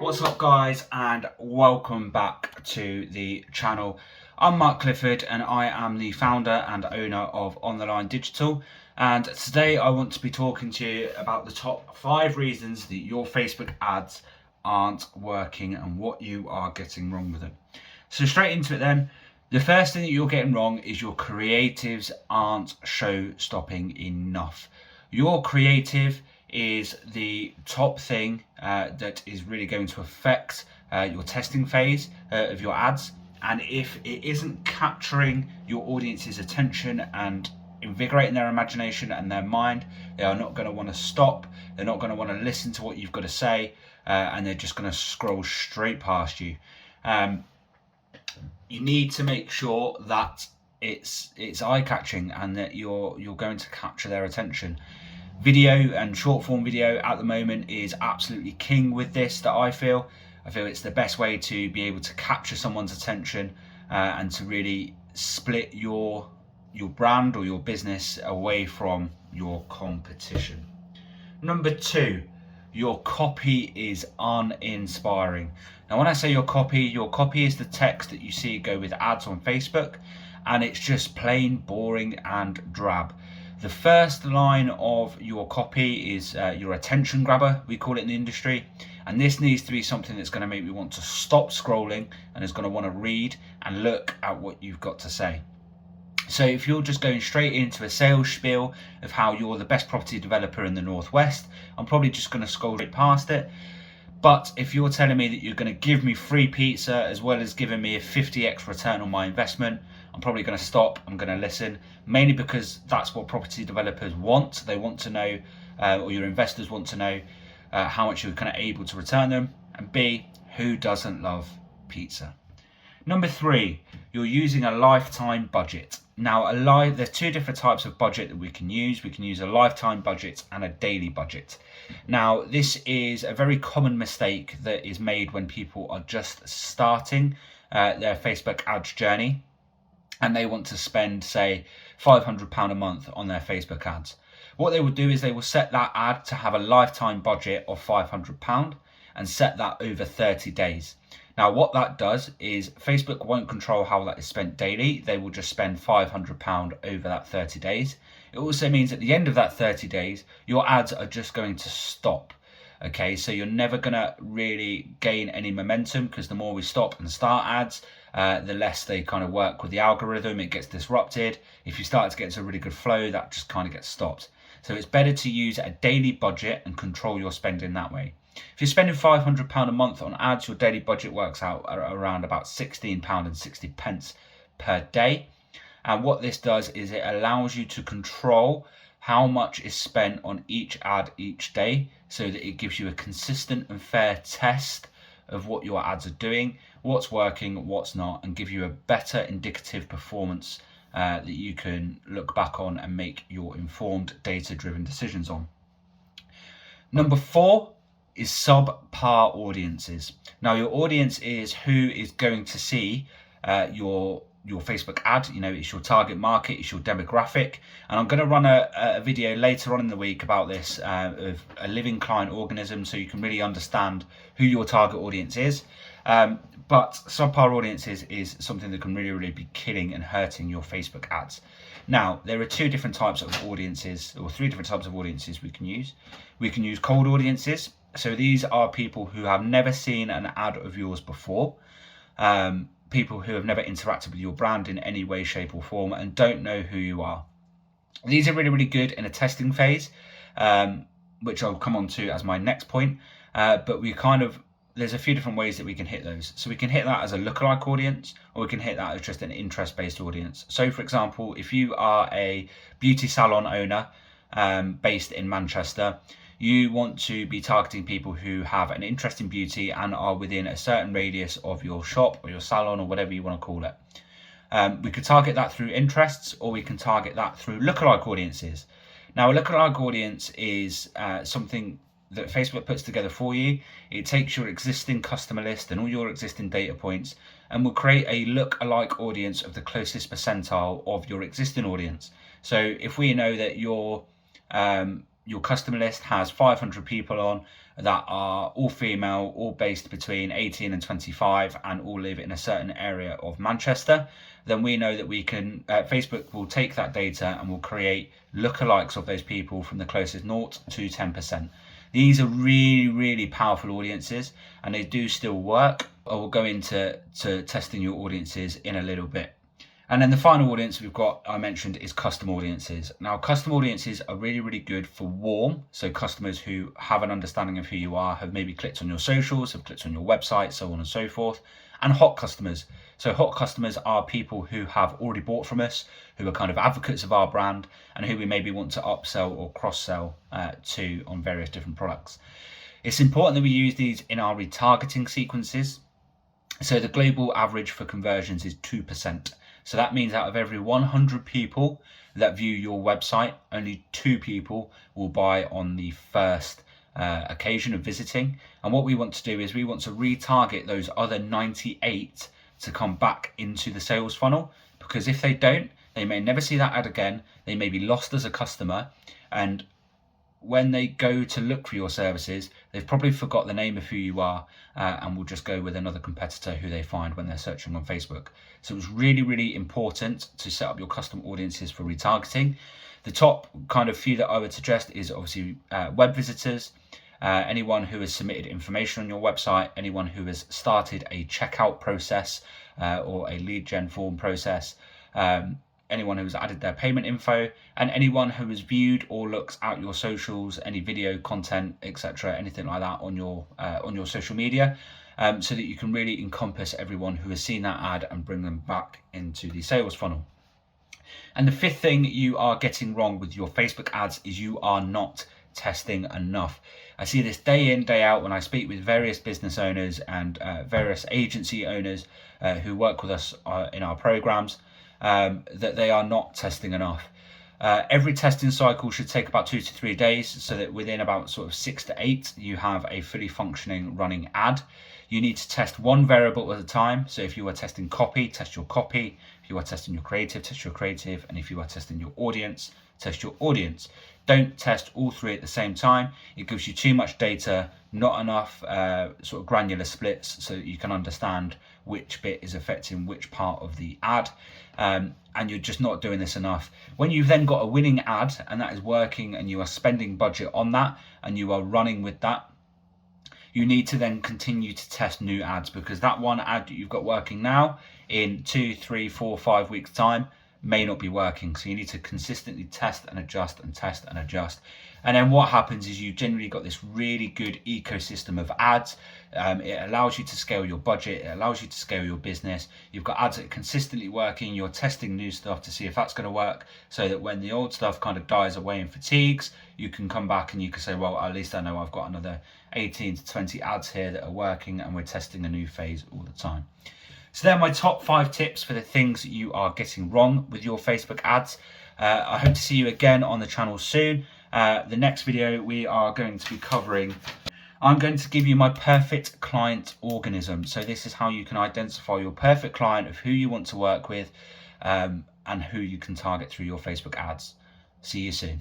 What's up guys, and welcome back to the channel. I'm Mark Clifford and I am the founder and owner of On The Line Digital, and today I want to be talking to you about the top 5 reasons that your Facebook ads aren't working and what you are getting wrong with them. So straight into it then. The first thing that you're getting wrong is your creatives aren't show-stopping enough. Your creative is the top thing that is really going to affect your testing phase of your ads. And if it isn't capturing your audience's attention and invigorating their imagination and their mind, they are not going to want to stop. They're not going to want to listen to what you've got to say, and they're just going to scroll straight past you. You need to make sure that it's eye-catching and that you're going to capture their attention. Video and short form video at the moment is absolutely king with this, that I feel it's the best way to be able to capture someone's attention and to really split your brand or your business away from your competition. Number 2, your copy is uninspiring. Now when I say your copy is the text that you see go with ads on Facebook, and it's just plain boring and drab. The first line of your copy is your attention grabber, we call it in the industry, and this needs to be something that's going to make me want to stop scrolling and is going to want to read and look at what you've got to say. So if you're just going straight into a sales spiel of how you're the best property developer in the Northwest, I'm probably just going to scroll right past it. But if you're telling me that you're going to give me free pizza as well as giving me a 50x return on my investment, I'm probably going to stop. I'm going to listen, mainly because that's what property developers want. They want to know, or your investors want to know, how much you're kind of able to return them. And B, who doesn't love pizza? Number 3, you're using a lifetime budget. Now, there's 2 different types of budget that we can use. We can use a lifetime budget and a daily budget. Now, this is a very common mistake that is made when people are just starting their Facebook ads journey, and they want to spend, say, £500 a month on their Facebook ads. What they will do is they will set that ad to have a lifetime budget of £500 and set that over 30 days. Now, what that does is Facebook won't control how that is spent daily. They will just spend £500 over that 30 days. It also means at the end of that 30 days, your ads are just going to stop. Okay, so you're never going to really gain any momentum, because the more we stop and start ads, the less they kind of work with the algorithm. It gets disrupted. If you start to get into a really good flow, that just kind of gets stopped. So it's better to use a daily budget and control your spending that way. If you're spending £500 a month on ads, your daily budget works out around about £16.60 per day. And what this does is it allows you to control how much is spent on each ad each day, so that it gives you a consistent and fair test of what your ads are doing, what's working, what's not, and give you a better indicative performance that you can look back on and make your informed, data-driven decisions on. Number 4 is subpar audiences. Now, your audience is who is going to see your Facebook ad. It's your target market, it's your demographic. And I'm going to run a video later on in the week about this, of a living client organism, so you can really understand who your target audience is. But subpar audiences is something that can really be killing and hurting your Facebook ads. Now, there are 2 different types of audiences, or 3 different types of audiences we can use. We can use cold audiences. So these are people who have never seen an ad of yours before. People who have never interacted with your brand in any way, shape or form, and don't know who you are. These are really good in a testing phase, which I'll come on to as my next point. But there's a few different ways that we can hit those. So we can hit that as a lookalike audience, or we can hit that as just an interest-based audience. So for example, if you are a beauty salon owner based in Manchester, you want to be targeting people who have an interest in beauty and are within a certain radius of your shop or your salon or whatever you want to call it. We could target that through interests, or we can target that through lookalike audiences. Now, a lookalike audience is something that Facebook puts together for you. It takes your existing customer list and all your existing data points and will create a lookalike audience of the closest percentile of your existing audience. So if we know that your your customer list has 500 people on that are all female, all based between 18 and 25, and all live in a certain area of Manchester, then we know that we can, Facebook will take that data and will create lookalikes of those people from the closest 0 to 10%. These are really, really powerful audiences, and they do still work. I will go into testing your audiences in a little bit. And then the final audience we've got, I mentioned, is custom audiences. Now, custom audiences are really, really good for warm. So customers who have an understanding of who you are, have maybe clicked on your socials, have clicked on your website, so on and so forth. And hot customers. So hot customers are people who have already bought from us, who are kind of advocates of our brand, and who we maybe want to upsell or cross-sell to on various different products. It's important that we use these in our retargeting sequences. So the global average for conversions is 2%. So that means out of every 100 people that view your website, only 2 people will buy on the first occasion of visiting. And what we want to do is we want to retarget those other 98 to come back into the sales funnel, because if they don't, they may never see that ad again. They may be lost as a customer, and when they go to look for your services, they've probably forgot the name of who you are and will just go with another competitor who they find when they're searching on Facebook. So it's really, really important to set up your custom audiences for retargeting. The top kind of few that I would suggest is obviously web visitors, anyone who has submitted information on your website, anyone who has started a checkout process or a lead gen form process, anyone who's added their payment info, and anyone who has viewed or looked at your socials, any video content, etc., anything like that on your social media, so that you can really encompass everyone who has seen that ad and bring them back into the sales funnel. And the fifth thing you are getting wrong with your Facebook ads is you are not testing enough. I see this day in, day out when I speak with various business owners and various agency owners who work with us in our programs, that they are not testing enough. Every testing cycle should take about 2 to 3 days, so that within about sort of 6 to 8 you have a fully functioning running ad. You need to test one variable at a time. So if you are testing copy, test your copy. If you are testing your creative, test your creative. And if you are testing your audience, test your audience. Don't test all 3 at the same time. It gives you too much data, not enough sort of granular splits, so that you can understand which bit is affecting which part of the ad. And you're just not doing this enough. When you've then got a winning ad and that is working and you are spending budget on that and you are running with that, you need to then continue to test new ads, because that one ad that you've got working now in 2, 3, 4, 5 weeks time may not be working. So you need to consistently test and adjust and test and adjust. And then what happens is you generally got this really good ecosystem of ads. It allows you to scale your budget. It allows you to scale your business. You've got ads that are consistently working. You're testing new stuff to see if that's going to work, so that when the old stuff kind of dies away and fatigues, you can come back and you can say, well, at least I know I've got another 18 to 20 ads here that are working, and we're testing a new phase all the time. So they're my top 5 tips for the things that you are getting wrong with your Facebook ads. I hope to see you again on the channel soon. The next video we are going to be covering, I'm going to give you my perfect client organism. So this is how you can identify your perfect client, of who you want to work with, and who you can target through your Facebook ads. See you soon.